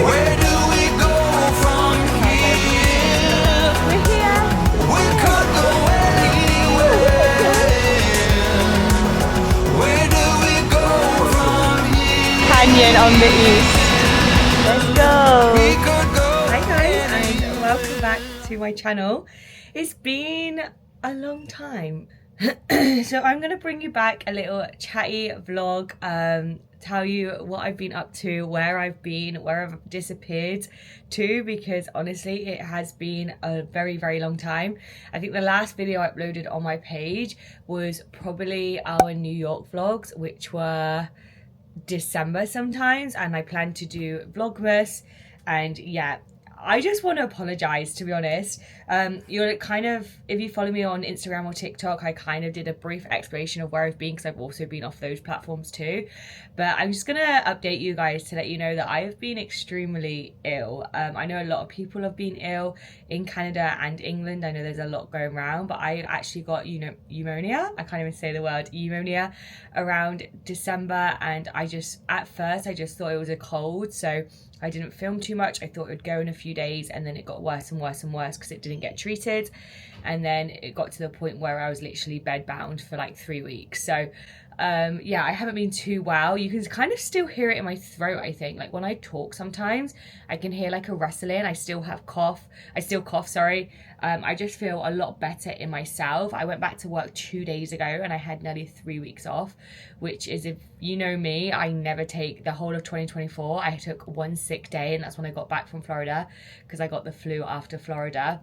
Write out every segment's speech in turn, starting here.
Where do we go from here? We're here. We could go anywhere. Where do we go from here? Canyon on the east. Let's go. We could go. Hi guys, and welcome back to my channel. It's been a long time. So I'm going to bring you back a little chatty vlog, tell you what I've been up to, where I've been, where I've disappeared to, because honestly it has been a very, very long time. I think the last video I uploaded on my page was probably our New York vlogs, which were December sometimes, and I plan to do Vlogmas. And yeah, I just want to apologize, to be honest. You're kind of, if you follow me on Instagram or TikTok, I kind of did a brief explanation of where I've been, because I've also been off those platforms too. But I'm just gonna update you guys to let you know that I have been extremely ill. I know a lot of people have been ill in Canada and England. I know there's a lot going around, but I actually got, pneumonia. I can't even say the word pneumonia around December, and at first I just thought it was a cold, so I didn't film too much. I thought it would go in a few days, and then it got worse and worse and worse because it didn't get treated. And then it got to the point where I was literally bedbound for like 3 weeks. So yeah, I haven't been too well. You can kind of still hear it in my throat, I think. Like when I talk sometimes, I can hear like a rustling. I still cough, sorry. I just feel a lot better in myself. I went back to work 2 days ago and I had nearly 3 weeks off, which is, if you know me, I never take the whole of 2024. I took one sick day, and that's when I got back from Florida, because I got the flu after Florida.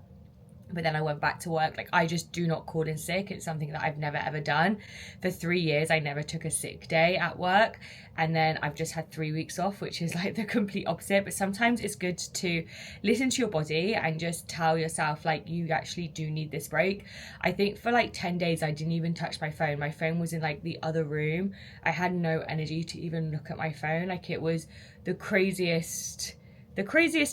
But then I went back to work. Like, I just do not call in sick. It's something that I've never ever done. For 3 years, I never took a sick day at work. And then I've just had 3 weeks off, which is like the complete opposite. But sometimes it's good to listen to your body and just tell yourself, like, you actually do need this break. I think for like 10 days, I didn't even touch my phone. My phone was in like the other room. I had no energy to even look at my phone. Like, it was the craziest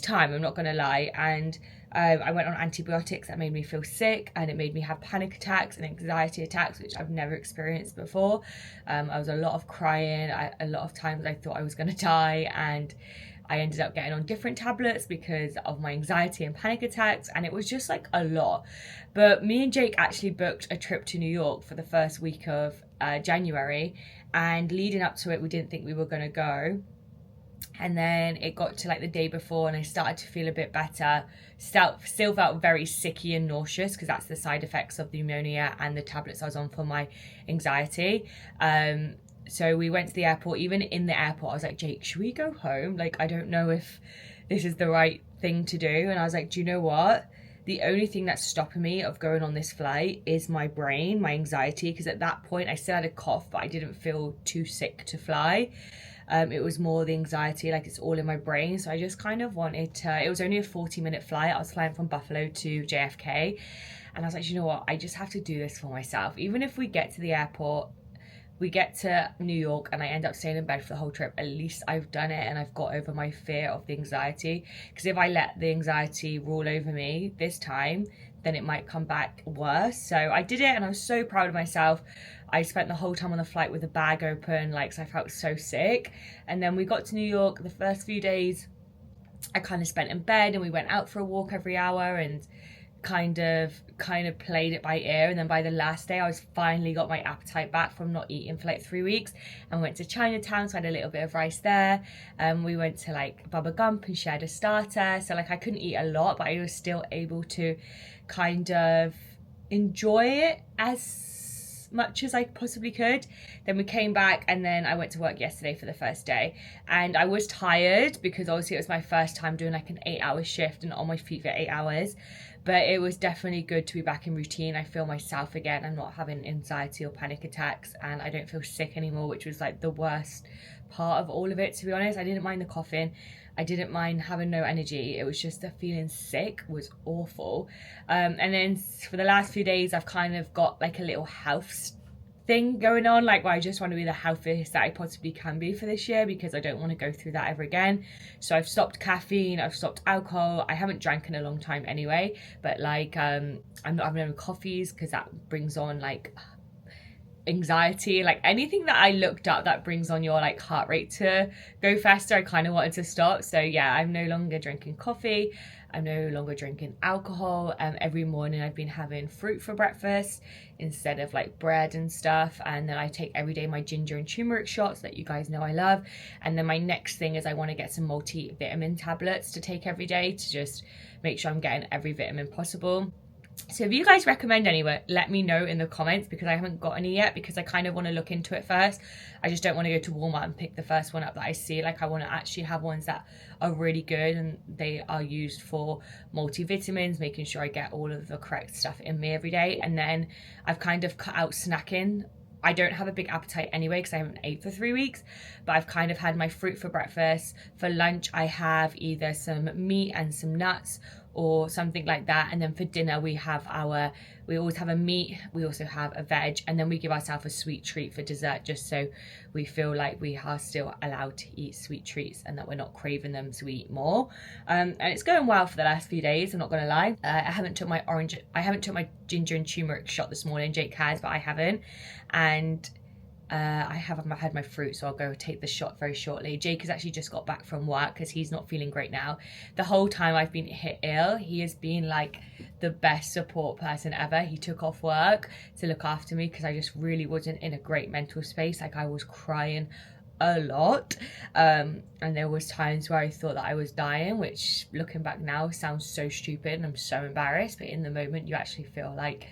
time, I'm not gonna lie. And I went on antibiotics that made me feel sick, and it made me have panic attacks and anxiety attacks, which I've never experienced before. I was a lot of crying. A lot of times I thought I was gonna die, and I ended up getting on different tablets because of my anxiety and panic attacks, and it was just like a lot. But me and Jake actually booked a trip to New York for the first week of January, and leading up to it, we didn't think we were gonna go. And then it got to like the day before, and I started to feel a bit better. Still felt very sicky and nauseous, because that's the side effects of the pneumonia and the tablets I was on for my anxiety. So we went to the airport. Even in the airport, I was like, Jake, should we go home? Like, I don't know if this is the right thing to do. And I was like, do you know what? The only thing that's stopping me of going on this flight is my brain, my anxiety, because at that point I still had a cough, but I didn't feel too sick to fly. It was more the anxiety, like it's all in my brain. So I just kind of wanted to, it was only a 40-minute flight. I was flying from Buffalo to JFK, and I was like, you know what, I just have to do this for myself. Even if we get to the airport, we get to New York, and I end up staying in bed for the whole trip, at least I've done it and I've got over my fear of the anxiety. Because if I let the anxiety rule over me this time, then it might come back worse. So I did it, and I was so proud of myself. I spent the whole time on the flight with the bag open, like, so I felt so sick. And then we got to New York. The first few days I kind of spent in bed, and we went out for a walk every hour and kind of played it by ear. And then by the last day, I was finally got my appetite back from not eating for like 3 weeks, and went to Chinatown, so I had a little bit of rice there. We went to like Bubba Gump and shared a starter. So like, I couldn't eat a lot, but I was still able to kind of enjoy it as much as I possibly could. Then we came back, and then I went to work yesterday for the first day, and I was tired because obviously it was my first time doing like an 8-hour shift and on my feet for 8 hours. But it was definitely good to be back in routine. I feel myself again. I'm not having anxiety or panic attacks, and I don't feel sick anymore, which was like the worst part of all of it, to be honest. I didn't mind the coughing. I didn't mind having no energy. It was just the feeling sick was awful. And then for the last few days, I've kind of got like a little health thing going on, like where I just want to be the healthiest that I possibly can be for this year, because I don't want to go through that ever again. So I've stopped caffeine, I've stopped alcohol. I haven't drank in a long time anyway, but like I'm not having any coffees, because that brings on like anxiety, like anything that I looked up that brings on your like heart rate to go faster, I kind of wanted to stop. So yeah, I'm no longer drinking coffee, I'm no longer drinking alcohol. Every morning I've been having fruit for breakfast instead of like bread and stuff, and then I take every day my ginger and turmeric shots that you guys know I love. And then my next thing is I want to get some multivitamin tablets to take every day to just make sure I'm getting every vitamin possible. So if you guys recommend anywhere, let me know in the comments, because I haven't got any yet, because I kind of want to look into it first. I just don't want to go to Walmart and pick the first one up that I see. Like, I want to actually have ones that are really good and they are used for multivitamins, making sure I get all of the correct stuff in me every day. And then I've kind of cut out snacking. I don't have a big appetite anyway because I haven't ate for 3 weeks, but I've kind of had my fruit for breakfast. For lunch I have either some meat and some nuts or something like that, and then for dinner we always have a meat, we also have a veg, and then we give ourselves a sweet treat for dessert, just so we feel like we are still allowed to eat sweet treats and that we're not craving them to eat more. And it's going well for the last few days, I'm not gonna lie. I haven't took my ginger and turmeric shot this morning. Jake has, but I haven't. And I haven't had my fruit, so I'll go take the shot very shortly. Jake has actually just got back from work because he's not feeling great now. The whole time I've been hit ill, he has been like the best support person ever. He took off work to look after me because I just really wasn't in a great mental space. Like, I was crying a lot, and there was times where I thought that I was dying, which looking back now sounds so stupid and I'm so embarrassed, but in the moment you actually feel like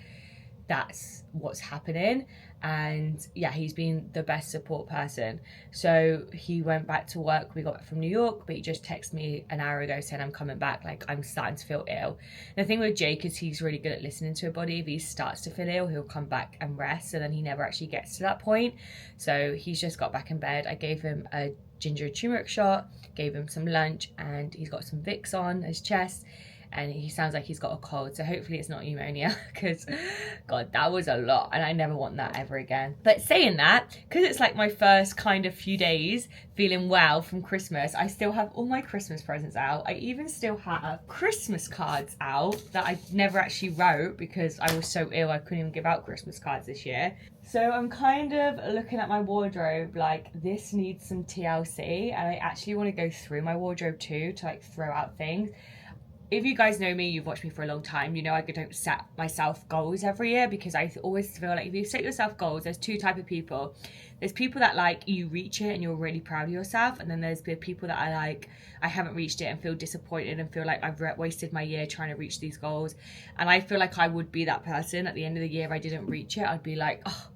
that's what's happening. And yeah, he's been the best support person. So he went back to work, we got back from New York, but he just texted me an hour ago saying I'm coming back, like I'm starting to feel ill. The thing with Jake is he's really good at listening to a body. If he starts to feel ill, he'll come back and rest, so then he never actually gets to that point. So he's just got back in bed. I gave him a ginger turmeric shot, gave him some lunch, and he's got some Vicks on his chest, and he sounds like he's got a cold, so hopefully it's not pneumonia, because God, that was a lot and I never want that ever again. But saying that, because it's like my first kind of few days feeling well from Christmas, I still have all my Christmas presents out. I even still have Christmas cards out that I never actually wrote because I was so ill I couldn't even give out Christmas cards this year. So I'm kind of looking at my wardrobe like this needs some TLC, and I actually want to go through my wardrobe too to like throw out things. If you guys know me, you've watched me for a long time, you know I don't set myself goals every year, because I always feel like if you set yourself goals, there's two type of people. There's people that like you reach it and you're really proud of yourself, and then there's the people that are like, I haven't reached it and feel disappointed and feel like I've wasted my year trying to reach these goals. And I feel like I would be that person at the end of the year if I didn't reach it. I'd be like, oh,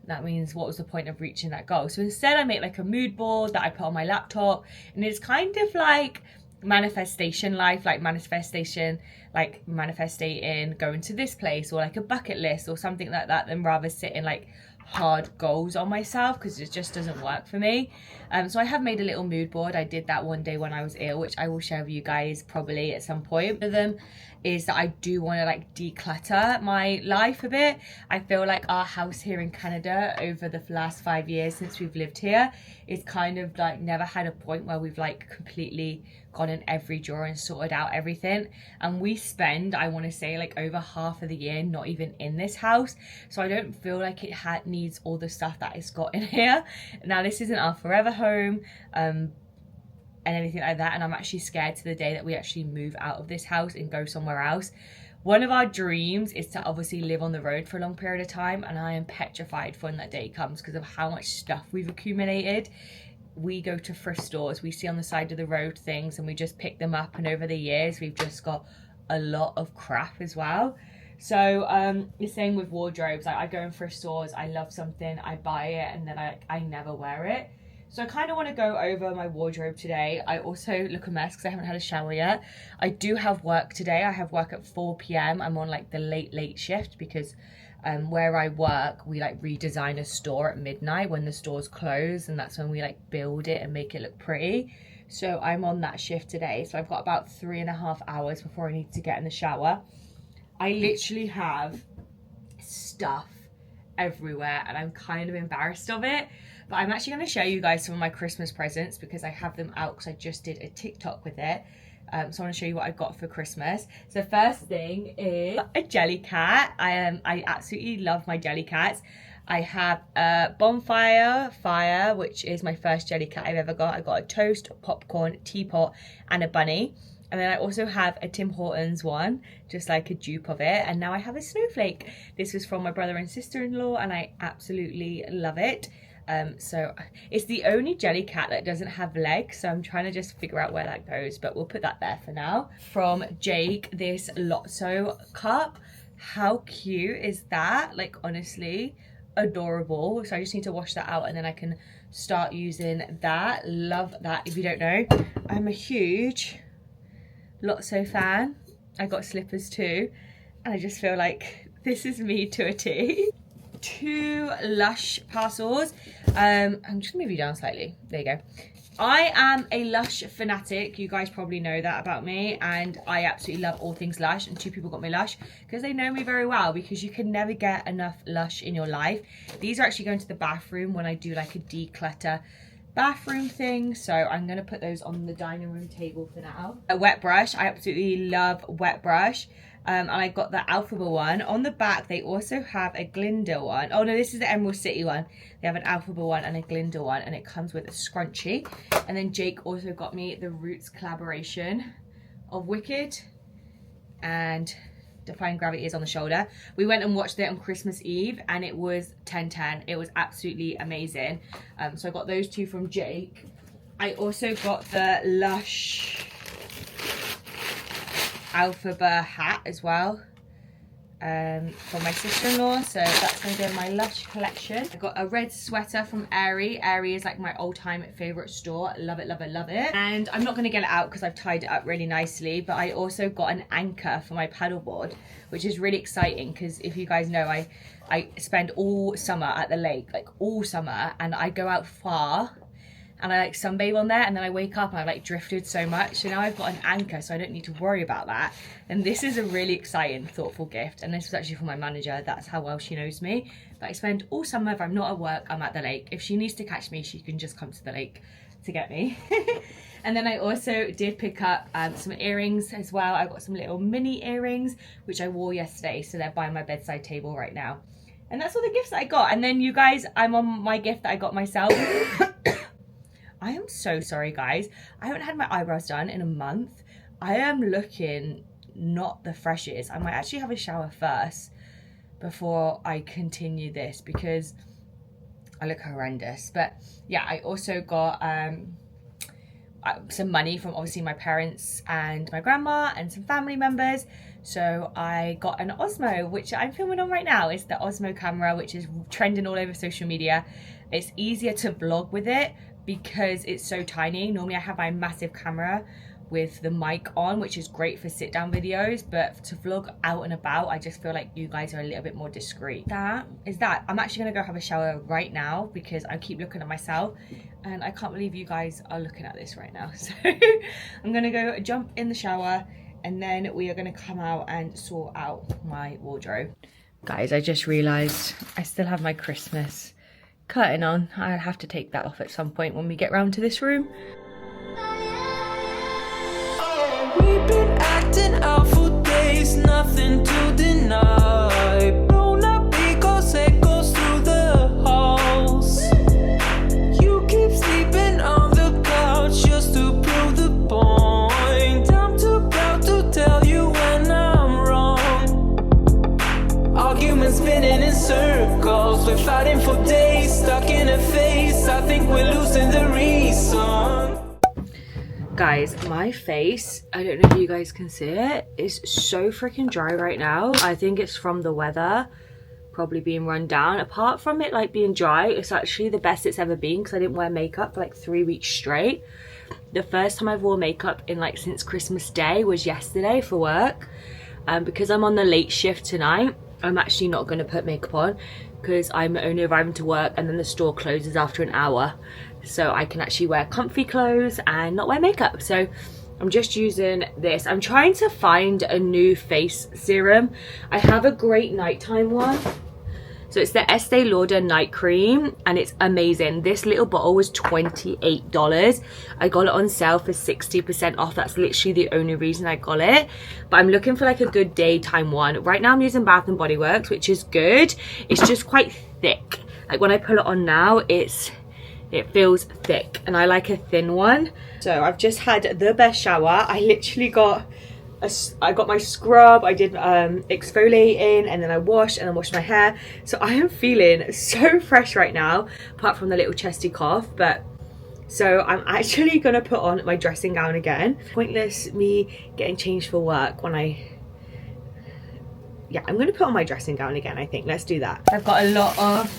that means what was the point of reaching that goal? So instead I make like a mood board that I put on my laptop, and it's kind of like manifestation life, like manifestation, like manifesting going to this place, or like a bucket list or something like that, than rather setting like hard goals on myself, because it just doesn't work for me. So I have made a little mood board. I did that one day when I was ill, which I will share with you guys probably at some point. One of them is that I do want to like declutter my life a bit. I feel like our house here in Canada over the last 5 years since we've lived here is kind of like never had a point where we've like completely gone in every drawer and sorted out everything, and we spend, I want to say, like over half of the year not even in this house. So I don't feel like it needs all the stuff that it's got in here. Now this isn't our forever home and anything like that, and I'm actually scared to the day that we actually move out of this house and go somewhere else. One of our dreams is to obviously live on the road for a long period of time, and I am petrified for when that day comes because of how much stuff we've accumulated. We go to thrift stores, we see on the side of the road things, and we just pick them up, and over the years we've just got a lot of crap as well. So the same with wardrobes. I go in thrift stores, I love something, I buy it, and then I never wear it. So I kind of want to go over my wardrobe today. I also look a mess because I haven't had a shower yet. I do have work today. I have work at 4 p.m. I'm on like the late shift because where I work, we like redesign a store at midnight when the store's closed, and that's when we like build it and make it look pretty. So I'm on that shift today. So I've got about 3.5 hours before I need to get in the shower. I literally have stuff everywhere and I'm kind of embarrassed of it. But I'm actually going to show you guys some of my Christmas presents because I have them out because I just did a TikTok with it. So I want to show you what I got for Christmas. So first thing is a jelly cat. I absolutely love my jelly cats. I have a bonfire fire, which is my first Jellycat I've ever got. I got a toast, popcorn, teapot, and a bunny. And then I also have a Tim Hortons one, just like a dupe of it. And now I have a snowflake. This was from my brother and sister-in-law, and I absolutely love it. So it's the only Jellycat that doesn't have legs, so I'm trying to just figure out where that goes, but we'll put that there for now. From Jake, this Lotso cup. How cute is that? Like, honestly, adorable. So I just need to wash that out and then I can start using that. Love that. If you don't know, I'm a huge Lotso fan. I got slippers too, and I just feel like this is me to a T. 2 Lush parcels. I'm just gonna move you down slightly. There you go. I am a Lush fanatic. You guys probably know that about me, and I absolutely love all things Lush, and 2 people got me Lush because they know me very well, because you can never get enough Lush in your life. These are actually going to the bathroom when I do like a declutter bathroom thing, so I'm gonna put those on the dining room table for now. A wet brush. I absolutely love wet brush. And I got the Alphaba one. On the back, they also have a Glinda one. Oh no, this is the Emerald City one. They have an Alphaba one and a Glinda one, and it comes with a scrunchie. And then Jake also got me the Roots collaboration of Wicked and Defying Gravity is on the shoulder. We went and watched it on Christmas Eve, and it was 10/10. It was absolutely amazing. So I got those 2 from Jake. I also got the Lush Alphaba hat as well for my sister-in-law, so that's going to go in my Lush collection. I got a red sweater from Aerie. Aerie is like my all-time favorite store. Love it, love it, love it. And I'm not going to get it out because I've tied it up really nicely, but I also got an anchor for my paddleboard, which is really exciting because if you guys know, I spend all summer at the lake, like all summer, and I go out far and I like sunbathe on there, and then I wake up and I've like drifted so much, so now I've got an anchor, so I don't need to worry about that. And this is a really exciting, thoughtful gift, and this was actually for my manager. That's how well she knows me. But I spend all summer, if I'm not at work, I'm at the lake. If she needs to catch me, she can just come to the lake to get me. And then I also did pick up some earrings as well. I got some little mini earrings, which I wore yesterday, so they're by my bedside table right now. And that's all the gifts that I got. And then you guys, I'm on my gift that I got myself. I am so sorry, guys. I haven't had my eyebrows done in a month. I am looking not the freshest. I might actually have a shower first before I continue this because I look horrendous. But yeah, I also got some money from obviously my parents and my grandma and some family members. So I got an Osmo, which I'm filming on right now. It's the Osmo camera, which is trending all over social media. It's easier to vlog with it because it's so tiny. Normally I have my massive camera with the mic on, which is great for sit down videos, but to vlog out and about, I just feel like you guys are a little bit more discreet. That is that. I'm actually gonna go have a shower right now because I keep looking at myself and I can't believe you guys are looking at this right now. So I'm gonna go jump in the shower and then we are gonna come out and sort out my wardrobe. Guys, I just realized I still have my Christmas curtain on. I'll have to take that off at some point when we get round to this room. We've been acting out for days, nothing to deny. Blown up because echoes through the halls. You keep sleeping on the couch just to prove the point. I'm too proud to tell you when I'm wrong. Arguments spinning in circles, we're fighting for days, stuck in a phase. I think we're losing the reason. Guys, my face, I don't know if you guys can see it, is so freaking dry right now. I think it's from the weather probably being run down. Apart from it like being dry, it's actually the best it's ever been because I didn't wear makeup for like 3 weeks straight. The first time I've worn makeup in like since Christmas Day was yesterday for work. Because I'm on the late shift tonight, I'm actually not going to put makeup on because I'm only arriving to work and then the store closes after an hour. So I can actually wear comfy clothes and not wear makeup. So I'm just using this. I'm trying to find a new face serum. I have a great nighttime one. So it's the Estee Lauder night cream and it's amazing. This little bottle was $28. I got it on sale for 60% off. That's literally the only reason I got it. But I'm looking for like a good daytime one. Right now I'm using Bath and Body Works, which is good. It's just quite thick. Like when I pull it on now, it feels thick and I like a thin one. So I've just had the best shower. I literally got my scrub, I did exfoliating, and then I washed my hair. So I am feeling so fresh right now, apart from the little chesty cough. But so I'm actually gonna put on my dressing gown again. Pointless me getting changed for work when I'm gonna put on my dressing gown again, I think. Let's do that. I've got a lot of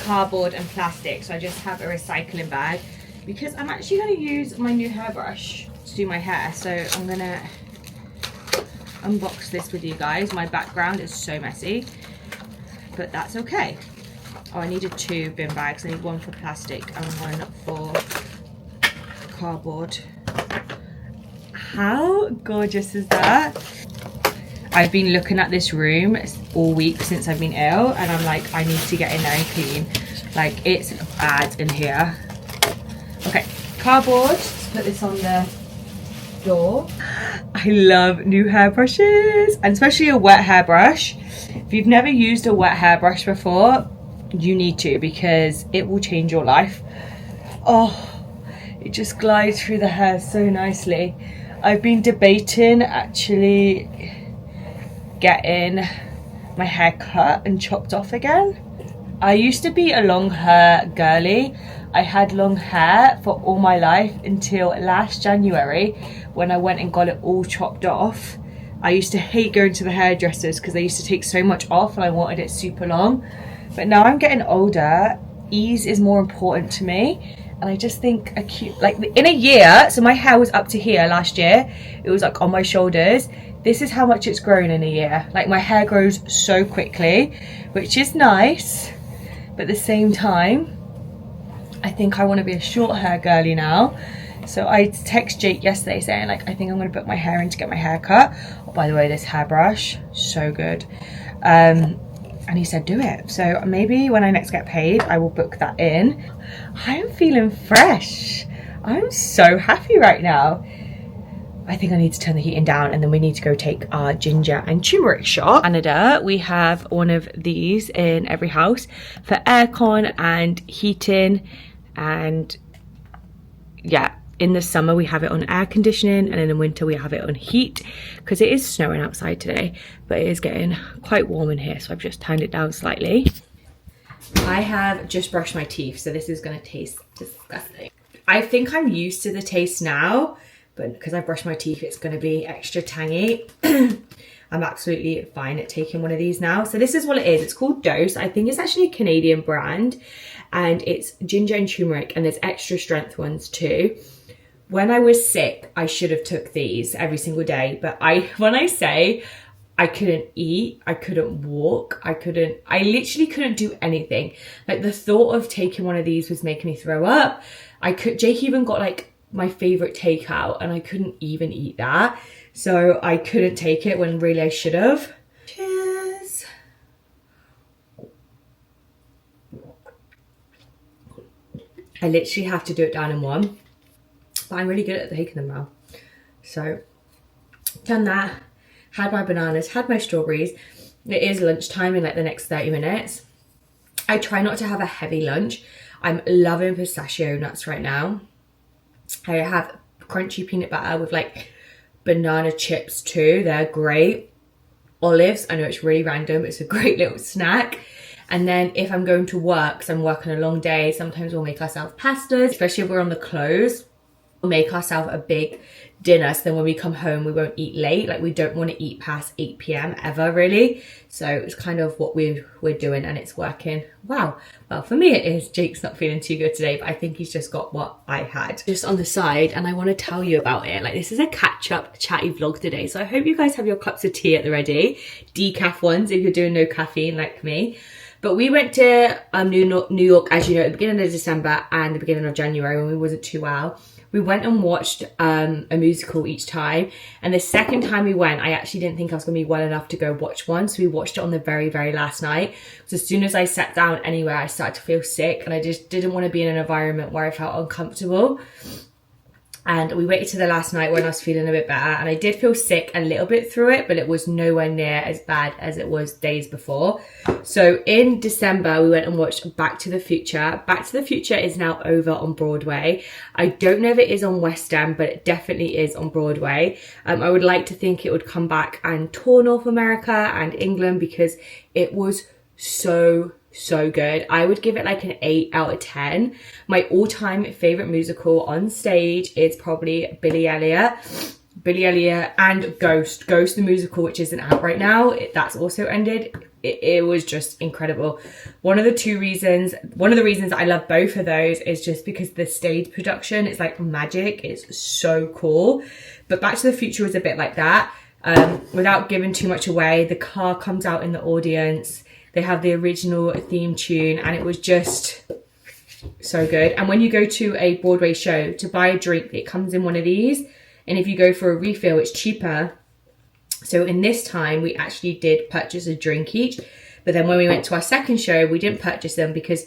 cardboard and plastic, so I just have a recycling bag because I'm actually gonna use my new hairbrush to do my hair. So I'm gonna unbox this with you guys. My background is so messy, but that's okay. Oh, I needed 2 bin bags. I need one for plastic and one for cardboard. How gorgeous is that? I've been looking at this room all week since I've been ill, and I'm like, I need to get in there and clean. Like, it's bad in here. Okay, cardboard. Let's put this on the door. I love new hairbrushes, and especially a wet hairbrush. If you've never used a wet hairbrush before, you need to, because it will change your life. Oh, it just glides through the hair so nicely. I've been debating actually getting my hair cut and chopped off again. I used to be a long hair girly. I had long hair for all my life until last January when I went and got it all chopped off. I used to hate going to the hairdressers because they used to take so much off and I wanted it super long. But now I'm getting older, ease is more important to me. And I just think a cute, like in a year, so my hair was up to here last year. It was like on my shoulders. This is how much it's grown in a year. Like my hair grows so quickly, which is nice. But at the same time, I think I want to be a short hair girly now. So I texted Jake yesterday saying like, I think I'm going to put my hair in to get my hair cut. Oh, by the way, this hairbrush, so good. And he said, do it. So maybe when I next get paid, I will book that in. I'm feeling fresh. I'm so happy right now. I think I need to turn the heating down and then we need to go take our ginger and turmeric shot. Canada, we have one of these in every house for aircon and heating. And yeah, in the summer we have it on air conditioning, and in the winter we have it on heat because it is snowing outside today, but it is getting quite warm in here, so I've just turned it down slightly. I have just brushed my teeth, so this is going to taste disgusting. I think I'm used to the taste now, but because I brushed my teeth it's going to be extra tangy. I'm absolutely fine at taking one of these now. So this is what it is. It's called Dose. I think it's actually a Canadian brand, and it's ginger and turmeric, and there's extra strength ones too. When I was sick, I should have took these every single day, but when I say I couldn't eat, I couldn't walk, I literally couldn't do anything. Like the thought of taking one of these was making me throw up. Jake even got like my favorite takeout and I couldn't even eat that. So I couldn't take it when really I should have. Cheers. I literally have to do it down in one. But I'm really good at taking them now. So, done that. Had my bananas, had my strawberries. It is lunchtime in like the next 30 minutes. I try not to have a heavy lunch. I'm loving pistachio nuts right now. I have crunchy peanut butter with like banana chips too. They're great. Olives, I know it's really random. It's a great little snack. And then if I'm going to work, because I'm working a long day, sometimes we'll make ourselves pastas, especially if we're on the close. We'll make ourselves a big dinner, so then when we come home we won't eat late. Like we don't want to eat past 8 p.m. ever really. So it's kind of what we're doing, and it's working. Wow. Well, for me it is. Jake's not feeling too good today, but I think he's just got what I had just on the side, and I want to tell you about it. Like this is a catch-up chatty vlog today, so I hope you guys have your cups of tea at the ready, decaf ones if you're doing no caffeine like me. But we went to New York, as you know, at the beginning of December and the beginning of January when we wasn't too well. We went and watched a musical each time. And the second time we went, I actually didn't think I was going to be well enough to go watch one. So we watched it on the very, very last night. So as soon as I sat down anywhere, I started to feel sick. And I just didn't want to be in an environment where I felt uncomfortable. And we waited to the last night when I was feeling a bit better. And I did feel sick a little bit through it, but it was nowhere near as bad as it was days before. So in December, we went and watched Back to the Future. Back to the Future is now over on Broadway. I don't know if it is on West End, but it definitely is on Broadway. I would like to think it would come back and tour North America and England because it was so good. I would give it like an 8 out of 10. My all-time favorite musical on stage is probably Billy Elliot and Ghost the musical, which isn't out right now. That's also ended. It was just incredible. One of the reasons I love both of those is just because the stage production is like magic. It's so cool. But Back to the Future was a bit like that. Without giving too much away, the car comes out in the audience. They have the original theme tune and it was just so good. And when you go to a Broadway show to buy a drink, it comes in one of these. And if you go for a refill, it's cheaper. So in this time, we actually did purchase a drink each. But then when we went to our second show, we didn't purchase them because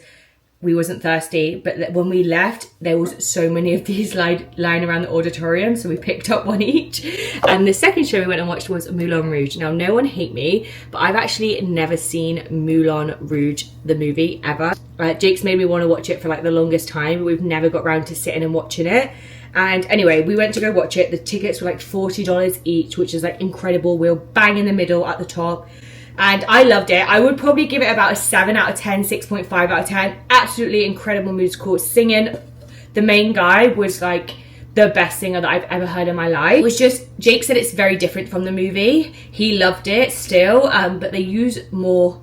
we wasn't thirsty. But when we left, there was so many of these lying around the auditorium. So we picked up one each. And the second show we went and watched was Moulin Rouge. Now, no one hate me, but I've actually never seen Moulin Rouge, the movie, ever. Jake's made me want to watch it for like the longest time. But we've never got around to sitting and watching it. And anyway, we went to go watch it. The tickets were like $40 each, which is like incredible. We were bang in the middle at the top. And I loved it. I would probably give it about a 7 out of 10, 6.5 out of 10. Absolutely incredible musical. Singing, the main guy was like the best singer that I've ever heard in my life. It was just, Jake said it's very different from the movie. He loved it still, but they use more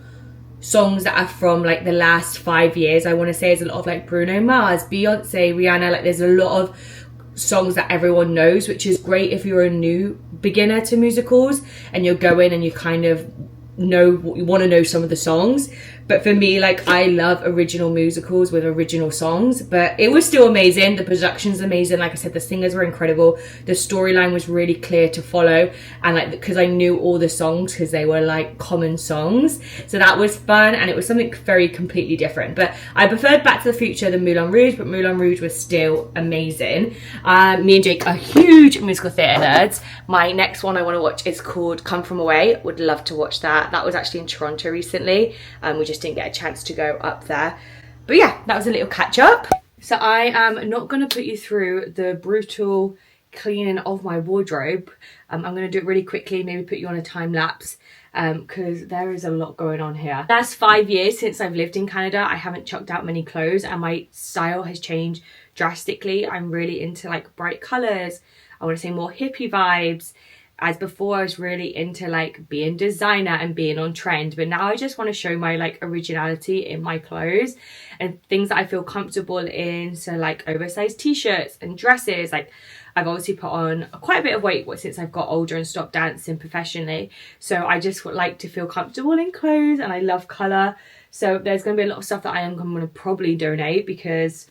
songs that are from like the last 5 years. I want to say there's a lot of like Bruno Mars, Beyonce, Rihanna. Like there's a lot of songs that everyone knows, which is great if you're a new beginner to musicals and you're going and you kind of you want to know some of the songs. But for me, like, I love original musicals with original songs, but it was still amazing. The production's amazing. Like I said, the singers were incredible. The storyline was really clear to follow. And like, because I knew all the songs because they were like common songs. So that was fun. And it was something very completely different. But I preferred Back to the Future than Moulin Rouge, but Moulin Rouge was still amazing. Me and Jake are huge musical theatre nerds. My next one I want to watch is called Come From Away. Would love to watch that. That was actually in Toronto recently. We just didn't get a chance to go up there. But yeah, that was a little catch up. So I am not going to put you through the brutal cleaning of my wardrobe. I'm going to do it really quickly, maybe put you on a time lapse because there is a lot going on here. Last 5 years since I've lived in Canada, I haven't chucked out many clothes and my style has changed drastically. I'm really into like bright colours. I want to say more hippie vibes. As before, I was really into like being designer and being on trend, but now I just want to show my like originality in my clothes and things that I feel comfortable in. So like oversized t-shirts and dresses. Like I've obviously put on quite a bit of weight since I've got older and stopped dancing professionally. So I just would like to feel comfortable in clothes and I love colour. So there's going to be a lot of stuff that I am going to probably donate because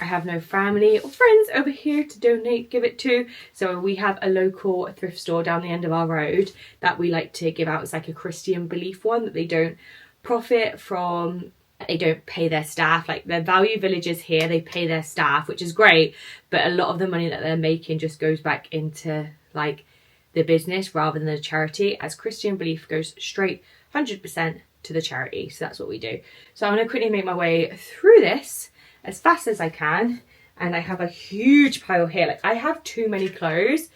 I have no family or friends over here to give it to. So we have a local thrift store down the end of our road that we like to give out as like a Christian belief one that they don't profit from. They don't pay their staff. Like the value villages here, they pay their staff, which is great. But a lot of the money that they're making just goes back into like the business rather than the charity, as Christian belief goes straight 100% to the charity. So that's what we do. So I'm going to quickly make my way through this as fast as I can, and I have a huge pile here. Like I have too many clothes,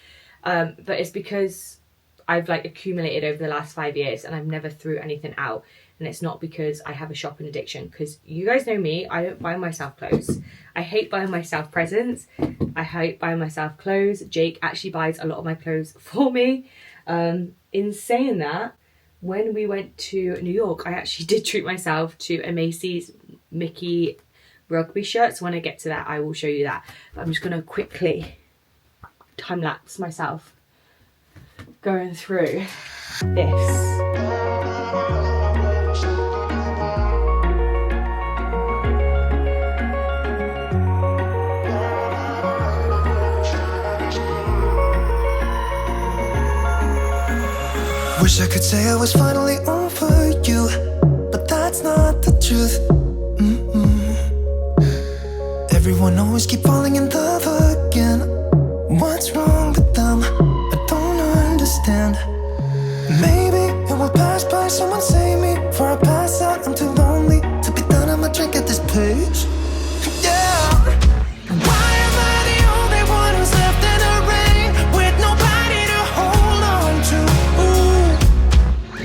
but it's because I've like accumulated over the last 5 years and I've never threw anything out. And it's not because I have a shopping addiction, because you guys know me, I don't buy myself clothes. I hate buying myself presents. I hate buying myself clothes. Jake actually buys a lot of my clothes for me. In saying that, when we went to New York, I actually did treat myself to a Macy's Mickey rugby shirt. So when I get to that, I will show you that. But I'm just going to quickly time lapse myself going through this. Wish I could say I was finally over you, but that's not the truth. Everyone always keep falling in love again. What's wrong with them? I don't understand. Maybe it will pass by, someone save me. Before I pass out, I'm too lonely to be done. I'ma drink at this pace. Yeah. Why am I the only one who's left in the rain with nobody to hold on to? Ooh.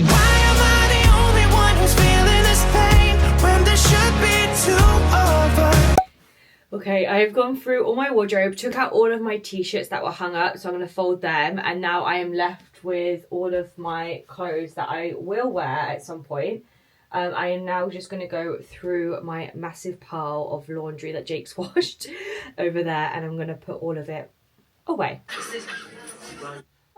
Why am I the only one who's feeling this pain when there should be two of us? Okay, I've gone through all my wardrobe, took out all of my t-shirts that were hung up, so I'm going to fold them, and now I am left with all of my clothes that I will wear at some point. I am now just going to go through my massive pile of laundry that Jake's washed over there, and I'm going to put all of it away.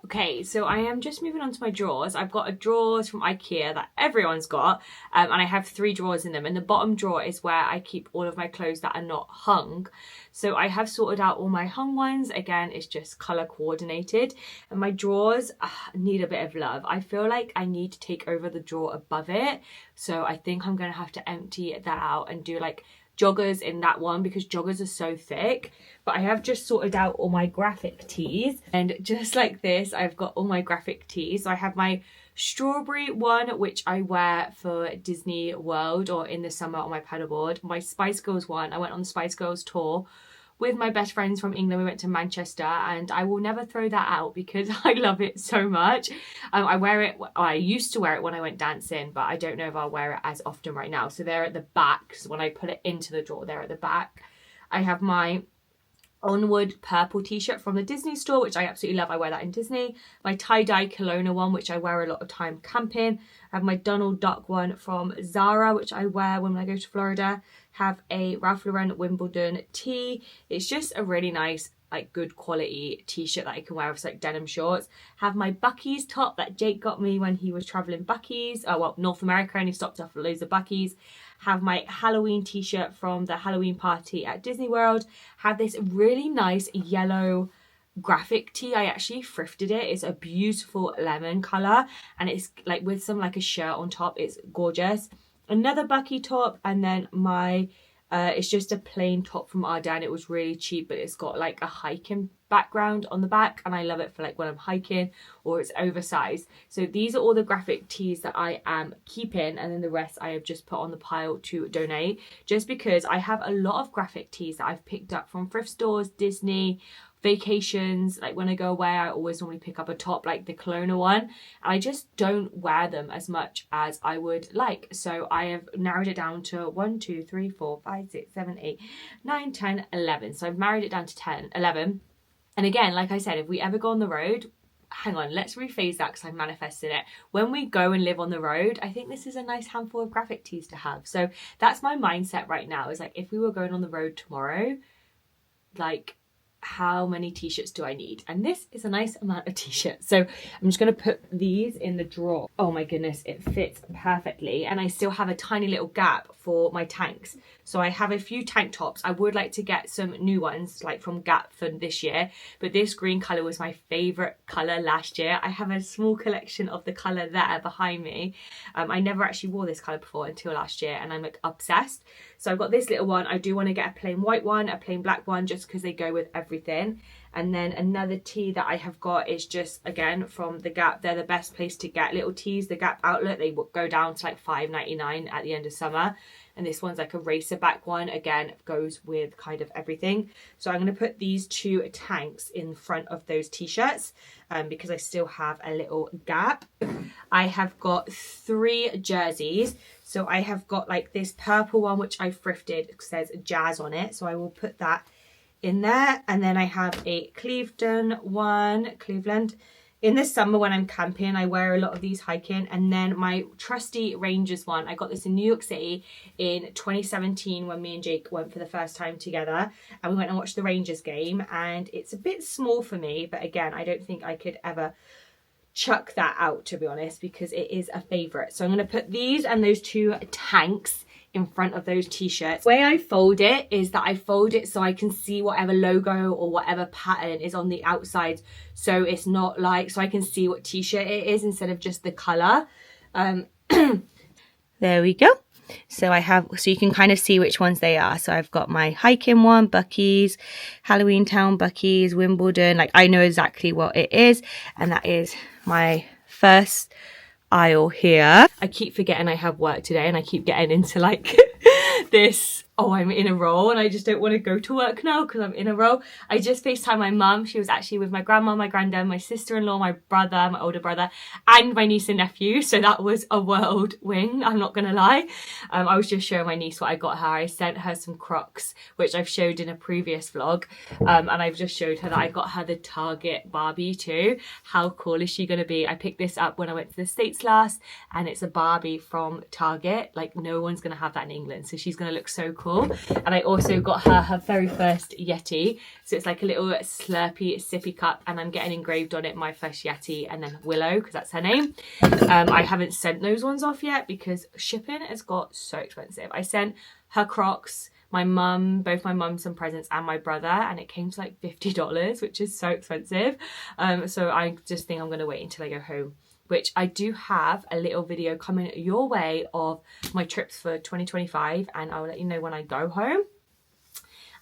Okay, so I am just moving on to my drawers. I've got a drawers from IKEA that everyone's got, and I have 3 drawers in them. And the bottom drawer is where I keep all of my clothes that are not hung. So I have sorted out all my hung ones. Again, it's just colour coordinated. And my drawers need a bit of love. I feel like I need to take over the drawer above it. So I think I'm going to have to empty that out and do like joggers in that one, because joggers are so thick. But I have just sorted out all my graphic tees, and just like this I've got all my graphic tees. So I have my strawberry one, which I wear for Disney World or in the summer on my paddleboard. My Spice Girls one, I went on the Spice Girls tour with my best friends from England. We went to Manchester, and I will never throw that out because I love it so much. I wear it, I used to wear it when I went dancing, but I don't know if I'll wear it as often right now. So they're at the back. So when I put it into the drawer, they're at the back. I have my Onward purple t-shirt from the Disney store, which I absolutely love. I wear that in Disney. My tie-dye Kelowna one, which I wear a lot of time camping. I have my Donald Duck one from Zara, which I wear when I go to Florida. Have a Ralph Lauren Wimbledon tee. It's just a really nice, like, good quality t-shirt that I can wear with like denim shorts. Have my Buc-ee's top that Jake got me when he was traveling Buc-ee's, North America, and he stopped off at loads of Buc-ee's. Have my Halloween t-shirt from the Halloween party at Disney World. Have this really nice yellow graphic tee. I actually thrifted it. It's a beautiful lemon colour, and it's like with some like a shirt on top. It's gorgeous. Another Buc-ee top, and then my it's just a plain top from Ardennes. It was really cheap, but it's got like a hiking background on the back, and I love it for like when I'm hiking, or it's oversized. So these are all the graphic tees that I am keeping, and then the rest I have just put on the pile to donate, just because I have a lot of graphic tees that I've picked up from thrift stores, Disney, vacations. Like when I go away, I always normally pick up a top like the Kelowna one, and I just don't wear them as much as I would like. So I have narrowed it down to 1, 2, 3, 4, 5, 6, 7, 8, 9, 10, 11. So I've narrowed it down to 11. And again, like I said, if we ever go on the road, hang on, let's rephrase that because I'm manifesting it. When we go and live on the road, I think this is a nice handful of graphic tees to have. So that's my mindset right now, is like, if we were going on the road tomorrow, like, how many t-shirts do I need? And this is a nice amount of t-shirts. So I'm just going to put these in the drawer. Oh my goodness, it fits perfectly. And I still have a tiny little gap for my tanks. So I have a few tank tops. I would like to get some new ones like from Gap for this year, but this green colour was my favourite colour last year. I have a small collection of the colour there behind me. I never actually wore this colour before until last year, and I'm like obsessed. So I've got this little one. I do want to get a plain white one, a plain black one, just because they go with everything. And then another tee that I have got is just, again, from the Gap. They're the best place to get little tees. The Gap outlet, they go down to like $5.99 at the end of summer. And this one's like a racer back one. Again, goes with kind of everything. So I'm going to put these 2 tanks in front of those t-shirts because I still have a little gap. I have got 3 jerseys. So I have got like this purple one, which I thrifted. It says Jazz on it. So I will put that in there. And then I have a Cleveland. In the summer when I'm camping, I wear a lot of these hiking. And then my trusty Rangers one, I got this in New York City in 2017 when me and Jake went for the first time together. And we went and watched the Rangers game. And it's a bit small for me, but again, I don't think I could ever chuck that out, to be honest, because it is a favourite. So I'm going to put these and those 2 tanks in front of those t-shirts. The way I fold it is that I fold it so I can see whatever logo or whatever pattern is on the outside, so it's not like, so I can see what t-shirt it is instead of just the color. There we go. So I have, so you can kind of see which ones they are. So I've got my hiking one, Bucky's, Halloween Town, Bucky's, Wimbledon. Like, I know exactly what it is, and that is my first aisle here. I keep forgetting I have work today, and I keep getting into like this, oh, I'm in a row and I just don't want to go to work now because I'm in a row. I just FaceTimed my mum. She was actually with my grandma, my granddad, my sister-in-law, my brother, my older brother, and my niece and nephew. So that was a whirlwind, I'm not gonna lie. I was just showing my niece what I got her. I sent her some Crocs, which I've showed in a previous vlog, and I've just showed her that I got her the Target Barbie too. How cool is she gonna be? I picked this up when I went to the States last, and it's a Barbie from Target. Like, no one's gonna have that in England, so she's gonna look so cool. And I also got her very first Yeti, so it's like a little slurpy sippy cup, and I'm getting engraved on it my first Yeti and then Willow, because that's her name. I haven't sent those ones off yet because shipping has got so expensive. I sent her Crocs, my mum, both my mum some presents, and my brother, and it came to like $50, which is so expensive. So I just think I'm going to wait until I go home, which I do have a little video coming your way of my trips for 2025, and I'll let you know when I go home.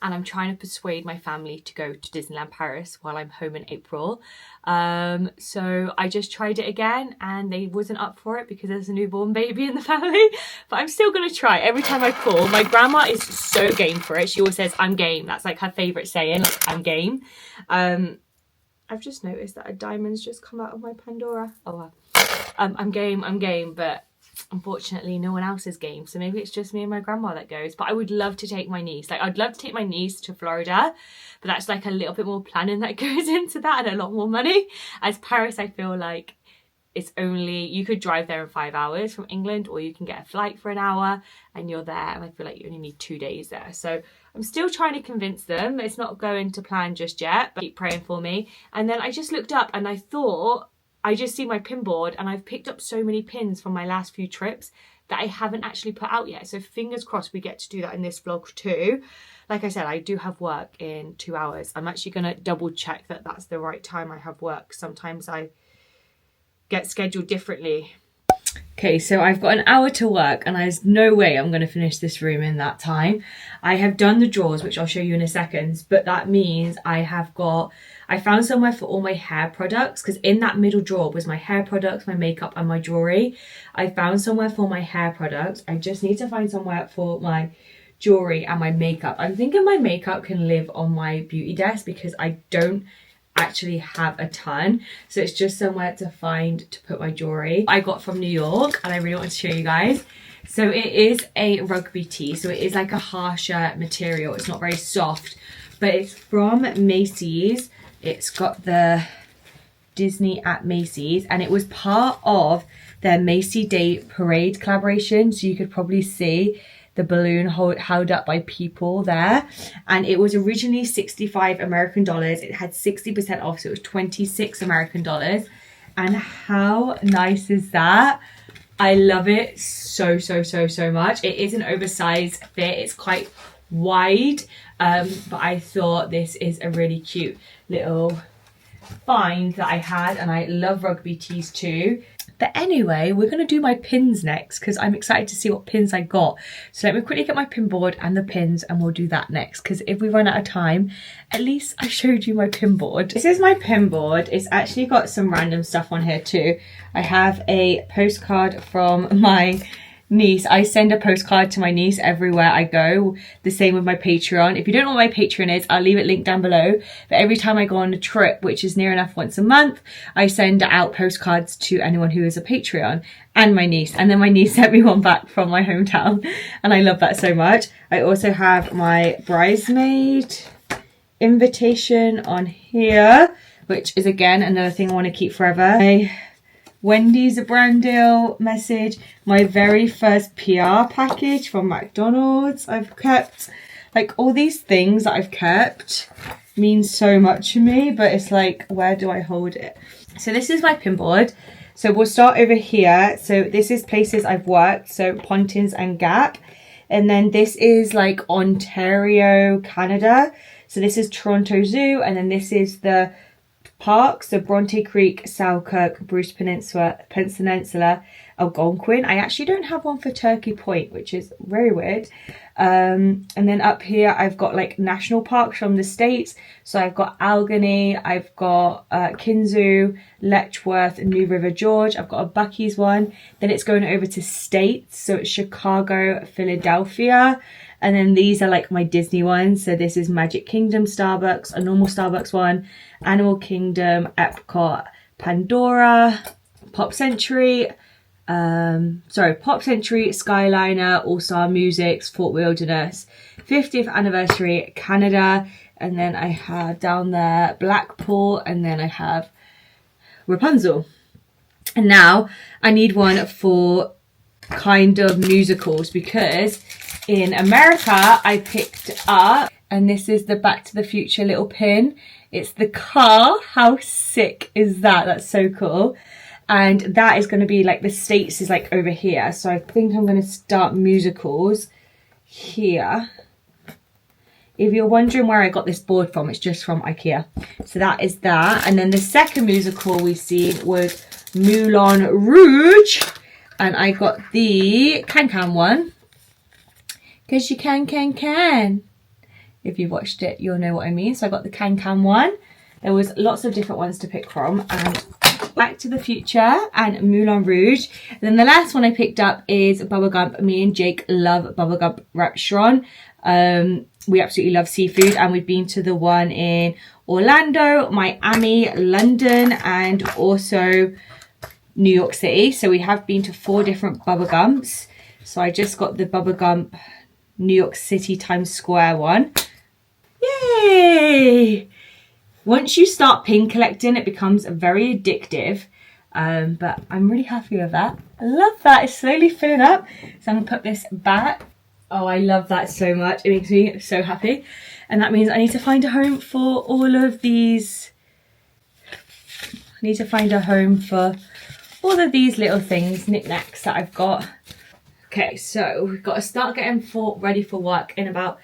And I'm trying to persuade my family to go to Disneyland Paris while I'm home in April. So I just tried it again, and they wasn't up for it because there's a newborn baby in the family, but I'm still gonna try. Every time I call, my grandma is so game for it. She always says, I'm game. That's like her favorite saying, like, I'm game. I've just noticed that a diamond's just come out of my Pandora. Oh well. I'm game, but unfortunately no one else is game, so maybe it's just me and my grandma that goes. But I would love to take my niece. Like, I'd love to take my niece to Florida, but that's like a little bit more planning that goes into that, and a lot more money. As Paris, I feel like it's only, you could drive there in 5 hours from England, or you can get a flight for an hour and you're there, and I feel like you only need 2 days there. So I'm still trying to convince them. It's not going to plan just yet, but keep praying for me. And then I just looked up and I thought, I just see my pin board, and I've picked up so many pins from my last few trips that I haven't actually put out yet. So fingers crossed we get to do that in this vlog too. Like I said, I do have work in 2 hours. I'm actually going to double check that that's the right time I have work. Sometimes I get scheduled differently. Okay, so I've got an hour to work, and there's no way I'm going to finish this room in that time. I have done the drawers, which I'll show you in a second, but that means I found somewhere for all my hair products, because in that middle drawer was my hair products, my makeup, and my jewellery. I found somewhere for my hair products. I just need to find somewhere for my jewellery and my makeup. I'm thinking my makeup can live on my beauty desk because I don't actually have a ton, so it's just somewhere to find to put my jewelry. I got from New York, and I really want to show you guys. So it is a rugby tee, so it is like a harsher material. It's not very soft, but it's from Macy's. It's got the Disney at Macy's, and it was part of their Macy Day Parade collaboration, so you could probably see the balloon held up by people there. And it was originally 65 American dollars. It had 60% off, so it was 26 American dollars. And how nice is that? I love it so much. It is an oversized fit. It's quite wide, but I thought this is a really cute little find that I had, and I love rugby tees too. But anyway, we're going to do my pins next because I'm excited to see what pins I got. So let me quickly get my pin board and the pins, and we'll do that next, because if we run out of time, at least I showed you my pin board. This is my pin board. It's actually got some random stuff on here too. I have a postcard from my niece. I send a postcard to my niece everywhere I go. The same with my Patreon. If you don't know what my Patreon is, I'll leave it linked down below. But every time I go on a trip, which is near enough once a month, I send out postcards to anyone who is a Patreon, and my niece. And then my niece sent me one back from my hometown, and I love that so much. I also have my bridesmaid invitation on here, which is again another thing I want to keep forever. Wendy's a brand deal message, my very first PR package from McDonald's I've kept. Like, all these things that I've kept mean so much to me, but it's like, where do I hold it? So this is my pin board. So we'll start over here. So this is places I've worked, so Pontins and Gap. And then this is like Ontario, Canada. So this is Toronto Zoo, and then this is the parks, so Bronte Creek, Selkirk, Bruce Peninsula, Algonquin. I actually don't have one for Turkey Point, which is very weird. And then up here I've got like national parks from the States. So I've got Allegheny, I've got Kinzoo, Letchworth, New River George. I've got a Buc-ee's one. Then it's going over to states, so it's Chicago, Philadelphia. And then these are like my Disney ones. So this is Magic Kingdom Starbucks, a normal Starbucks one, Animal Kingdom, Epcot, Pandora, Pop Century, Skyliner, All Star Music, Fort Wilderness, 50th Anniversary, Canada, and then I have down there Blackpool, and then I have Rapunzel. And now I need one for kind of musicals, because in America I picked up, and this is the Back to the Future little pin. It's the car. How sick is that? That's so cool. And that is going to be like, the States is like over here. So I think I'm going to start musicals here. If you're wondering where I got this board from, it's just from IKEA. So that is that. And then the second musical we see was Moulin Rouge. And I got the Can one. Because you can. If you've watched it, you'll know what I mean. So I got the Can one. There was lots of different ones to pick from. And Back to the Future and Moulin Rouge. And then the last one I picked up is Bubba Gump. Me and Jake love Bubba Gump restaurant. We absolutely love seafood, and we've been to the one in Orlando, Miami, London, and also New York City. So we have been to 4 different Bubba Gumps. So I just got the Bubba Gump New York City Times Square one. Yay! Once you start pin collecting, it becomes very addictive. But I'm really happy with that. I love that. It's slowly filling up. So I'm going to put this back. Oh, I love that so much. It makes me so happy. And that means I need to find a home for all of these. I need to find a home for all of these little things, knickknacks that I've got. Okay, so we've got to start getting ready for work in about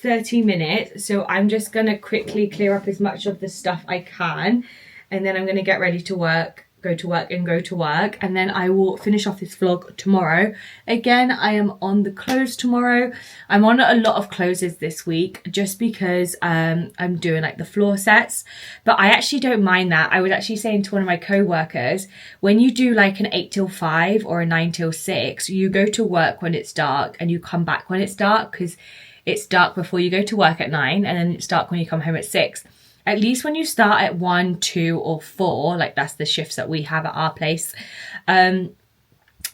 30 minutes. So I'm just going to quickly clear up as much of the stuff I can. And then I'm going to get ready to work. Go to work, and then I will finish off this vlog tomorrow. Again, I am on the clothes tomorrow. I'm on a lot of closes this week just because I'm doing like the floor sets, but I actually don't mind that. I was actually saying to one of my co-workers, when you do like an 8 till 5 or a 9 till 6, you go to work when it's dark and you come back when it's dark, because it's dark before you go to work at 9 and then it's dark when you come home at 6. At least when you start at 1, 2 or 4, like that's the shifts that we have at our place, then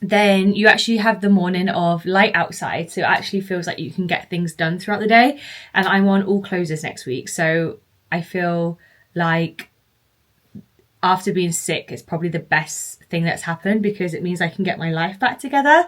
you actually have the morning of light outside. So it actually feels like you can get things done throughout the day. And I'm on all closes next week. So I feel like after being sick, it's probably the best thing that's happened, because it means I can get my life back together.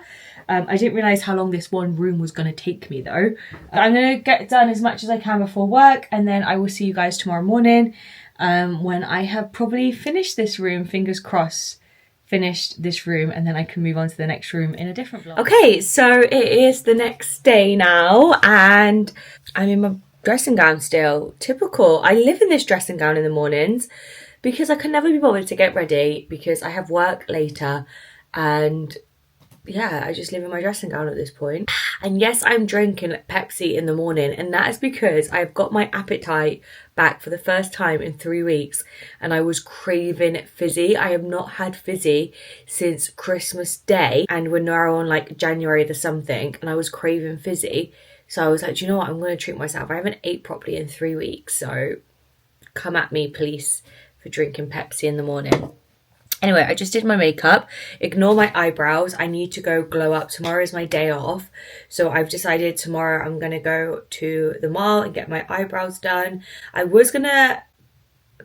I didn't realise how long this one room was going to take me though. I'm going to get done as much as I can before work, and then I will see you guys tomorrow morning when I have probably finished this room, fingers crossed, finished this room, and then I can move on to the next room in a different vlog. Okay, so it is the next day now, and I'm in my dressing gown still. Typical. I live in this dressing gown in the mornings because I can never be bothered to get ready because I have work later, and yeah, I just live in my dressing gown at this point. And yes, I'm drinking Pepsi in the morning, and that is because I've got my appetite back for the first time in 3 weeks, and I was craving fizzy. I have not had fizzy since Christmas Day, and we're now on like January the something, and I was craving fizzy. So I was like, do you know what, I'm going to treat myself. I haven't ate properly in 3 weeks, so come at me, please, for drinking Pepsi in the morning. Anyway, I just did my makeup. Ignore my eyebrows. I need to go glow up. Tomorrow is my day off. So I've decided tomorrow I'm going to go to the mall and get my eyebrows done. I was going to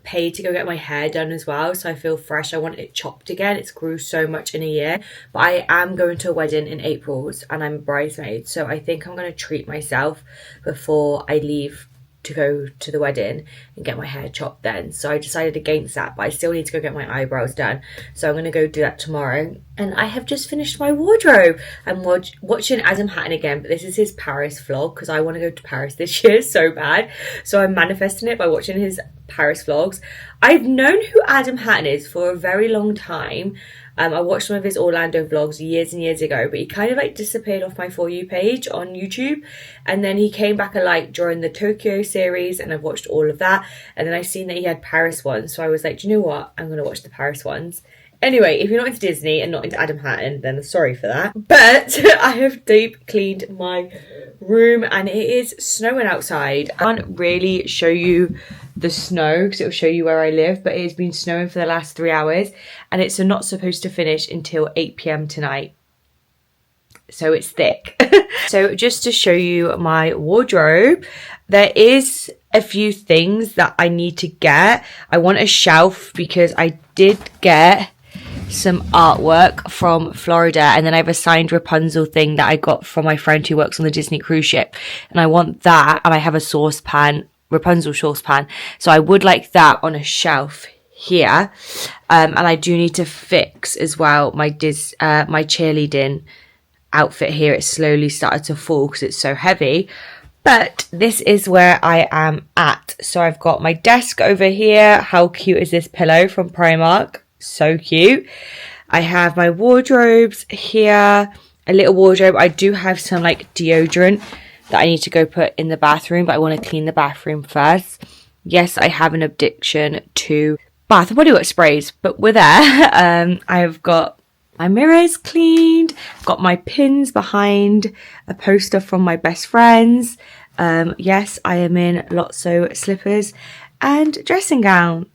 pay to go get my hair done as well, so I feel fresh. I want it chopped again. It's grew so much in a year. But I am going to a wedding in April, and I'm a bridesmaid. So I think I'm going to treat myself before I leave to go to the wedding and get my hair chopped then. So I decided against that, but I still need to go get my eyebrows done. So I'm going to go do that tomorrow. And I have just finished my wardrobe. I'm watching Adam Hatton again, but this is his Paris vlog because I want to go to Paris this year so bad. So I'm manifesting it by watching his Paris vlogs. I've known who Adam Hatton is for a very long time. I watched some of his Orlando vlogs years and years ago, but he kind of like disappeared off my For You page on YouTube. And then he came back during the Tokyo series, and I've watched all of that. And then I seen that he had Paris ones. So I was like, do you know what? I'm going to watch the Paris ones. Anyway, if you're not into Disney and not into Adam Hatton, then sorry for that. But I have deep cleaned my room and it is snowing outside. I can't really show you the snow because it will show you where I live, but it has been snowing for the last 3 hours and it's not supposed to finish until 8 p.m. tonight. So it's thick. So just to show you my wardrobe, there is a few things that I need to get. I want a shelf because I did get some artwork from Florida, and then I have a signed Rapunzel thing that I got from my friend who works on the Disney cruise ship, and I want that, and I have a saucepan, Rapunzel saucepan, so I would like that on a shelf here. And I do need to fix as well my cheerleading outfit here. It's slowly started to fall because it's so heavy. But this is where I am at. So I've got my desk over here. How cute is this pillow from Primark? So cute. I have my wardrobes here, a little wardrobe. I do have some like deodorant that I need to go put in the bathroom, but I want to clean the bathroom first. Yes, I have an addiction to Bath and Body Works sprays, but we're there. I've got my mirrors cleaned, got my pins behind a poster from my best friends. Yes, I am in Lotso slippers and dressing gown.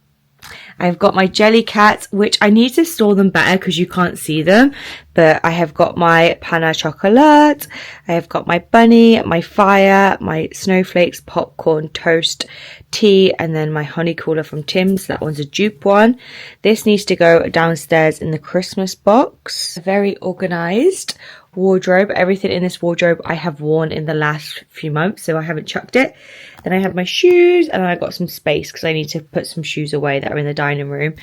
I've got my jelly cats, which I need to store them better because you can't see them. But I have got my pain au chocolat. I have got my bunny, my fire, my snowflakes, popcorn, toast, tea, and then my honey cooler from Tim's. That one's a dupe one. This needs to go downstairs in the Christmas box. Very organised wardrobe. Everything in this wardrobe I have worn in the last few months, so I haven't chucked it. Then I have my shoes, and I got some space because I need to put some shoes away that are in the dining room.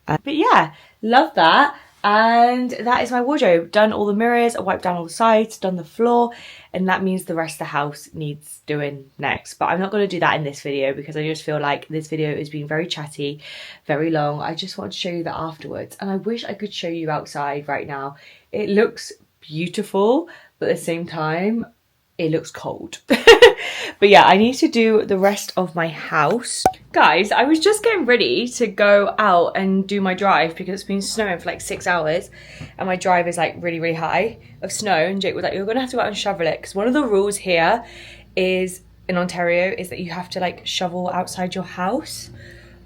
But yeah, love that. And that is my wardrobe. Done all the mirrors, I wiped down all the sides, done the floor, and that means the rest of the house needs doing next. But I'm not going to do that in this video because I just feel like this video has been very chatty, very long. I just want to show you that afterwards. And I wish I could show you outside right now. It looks beautiful, but at the same time, it looks cold. But yeah, I need to do the rest of my house. Guys, I was just getting ready to go out and do my drive because it's been snowing for like 6 hours and my drive is like really, really high of snow. And Jake was like, you're gonna have to go out and shovel it, because one of the rules here is in Ontario is that you have to like shovel outside your house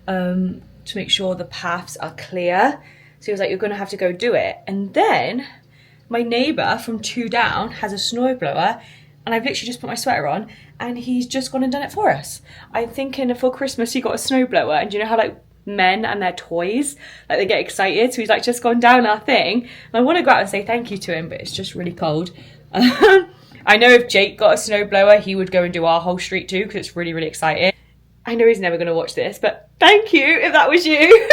to make sure the paths are clear. So he was like, you're gonna have to go do it. And then my neighbour from 2 down has a snowblower, and I've literally just put my sweater on and he's just gone and done it for us. I'm thinking for Christmas he got a snowblower, and you know how like men and their toys, like they get excited, so he's like just gone down our thing. And I want to go out and say thank you to him, but it's just really cold. I know if Jake got a snowblower he would go and do our whole street too, because it's really, really exciting. I know he's never going to watch this, but thank you if that was you.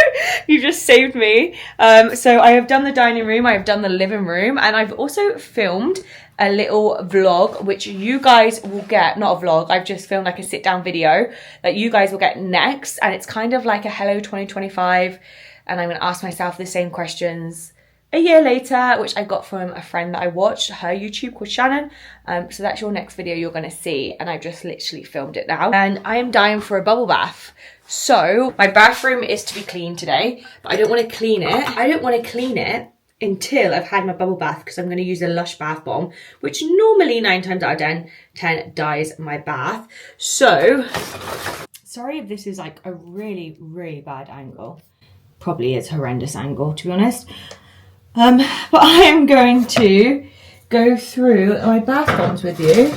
You've just saved me. So I have done the dining room, I have done the living room, and I've also filmed a little vlog, which you guys will get, not a vlog, I've just filmed like a sit down video that you guys will get next. And it's kind of like a hello 2025. And I'm going to ask myself the same questions a year later, which I got from a friend that I watched, her YouTube called Shannon. So that's your next video you're going to see. And I've just literally filmed it now. And I am dying for a bubble bath. So my bathroom is to be cleaned today, but I don't want to clean it. I don't want to clean it until I've had my bubble bath, because I'm going to use a Lush bath bomb, which normally 9 times out of 10 dyes my bath. So sorry if this is like a really, really bad angle. Probably is a horrendous angle, to be honest. But I am going to go through my bath bombs with you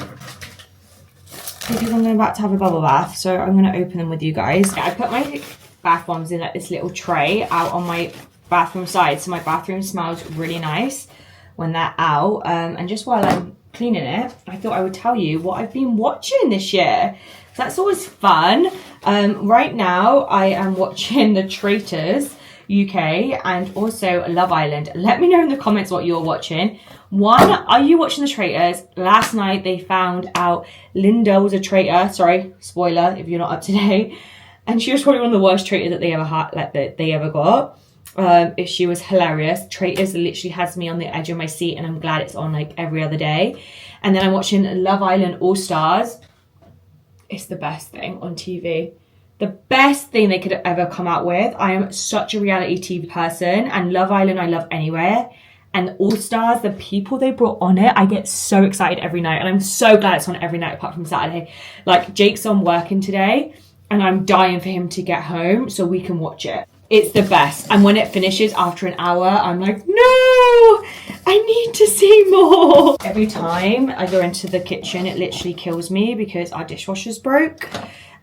because I'm about to have a bubble bath. So I'm going to open them with you guys. I put my bath bombs in like this little tray out on my bathroom side, so my bathroom smells really nice when they're out. And just while I'm cleaning it, I thought I would tell you what I've been watching this year. That's always fun. Right now I am watching The Traitors. UK and also Love Island. Let me know in the comments what you're watching. One, are you watching The Traitors? Last night they found out Linda was a traitor. Sorry, spoiler if you're not up to date. And she was probably one of the worst traitors that they ever had, like that they ever got. She was hilarious. Traitors literally has me on the edge of my seat, and I'm glad it's on like every other day. And then I'm watching Love Island All Stars. It's the best thing on TV. The best thing they could ever come out with. I am such a reality TV person, and Love Island I love anywhere. And All Stars, the people they brought on it, I get so excited every night. And I'm so glad it's on every night apart from Saturday. Like, Jake's on working today, and I'm dying for him to get home so we can watch it. It's the best. And when it finishes after an hour, I'm like, no, I need to see more. Every time I go into the kitchen, it literally kills me because our dishwasher's broke.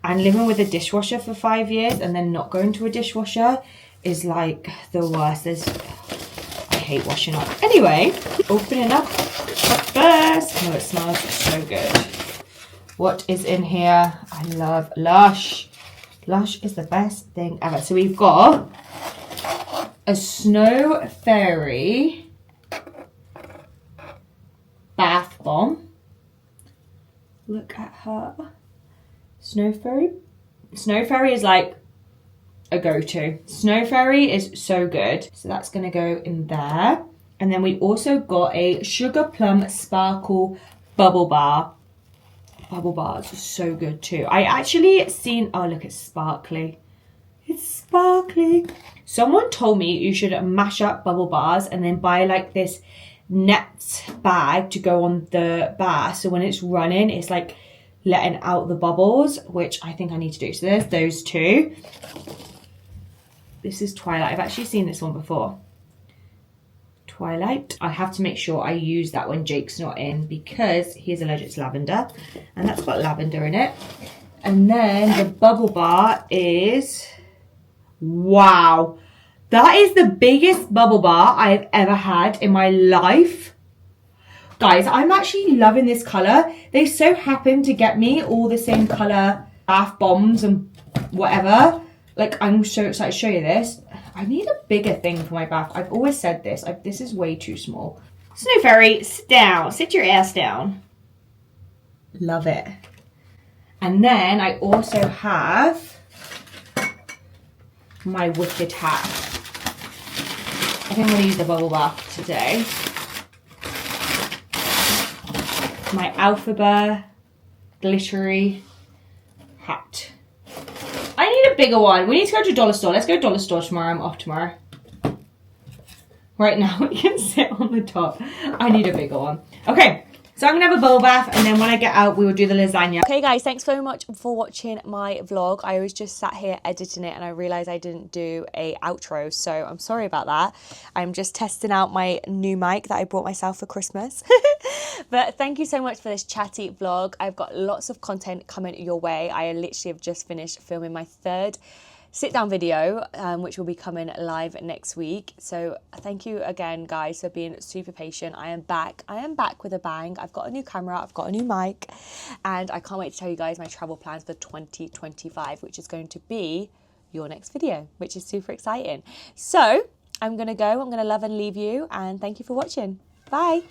And living with a dishwasher for 5 years and then not going to a dishwasher is like the worst. I hate washing up. Anyway, opening up first. Oh, it smells so good. What is in here? I love Lush. Lush is the best thing ever. So we've got a Snow Fairy bath bomb. Look at her. Snow Fairy. Snow Fairy is like a go-to. Snow Fairy is so good. So that's going to go in there. And then we also got a Sugar Plum Sparkle Bubble Bar. Bubble bars are so good too. I actually seen, oh look, it's sparkly. It's sparkly. Someone told me you should mash up bubble bars and then buy like this net bag to go on the bar. So when it's running, it's like letting out the bubbles, which I think I need to do. So there's those two. This is Twilight. I've actually seen this one before. Twilight. I have to make sure I use that when Jake's not in because he's allergic to lavender, and that's got lavender in it. And then the bubble bar is, wow, that is the biggest bubble bar I've ever had in my life. Guys, I'm actually loving this colour. They so happen to get me all the same colour bath bombs and whatever. Like, I'm so excited to show you this. I need a bigger thing for my bath. I've always said this. This is way too small. Snow Fairy, sit down. Sit your ass down. Love it. And then I also have my Wicked hat. I think I'm going to use the bubble bath today. My Alphabet glittery hat. I need a bigger one. We need to go to Dollar Store. Let's go to Dollar Store tomorrow. I'm off tomorrow. Right now, we can sit on the top. I need a bigger one. Okay, so I'm going to have a bubble bath, and then when I get out, we will do the lasagna. Okay, guys, thanks very much for watching my vlog. I was just sat here editing it, and I realised I didn't do a outro, so I'm sorry about that. I'm just testing out my new mic that I bought myself for Christmas. But thank you so much for this chatty vlog. I've got lots of content coming your way. I literally have just finished filming my third sit-down video, which will be coming live next week. So thank you again, guys, for being super patient. I am back with a bang. I've got a new camera, I've got a new mic, and I can't wait to tell you guys my travel plans for 2025, which is going to be your next video, which is super exciting. So I'm gonna go, I'm gonna love and leave you, and thank you for watching. Bye.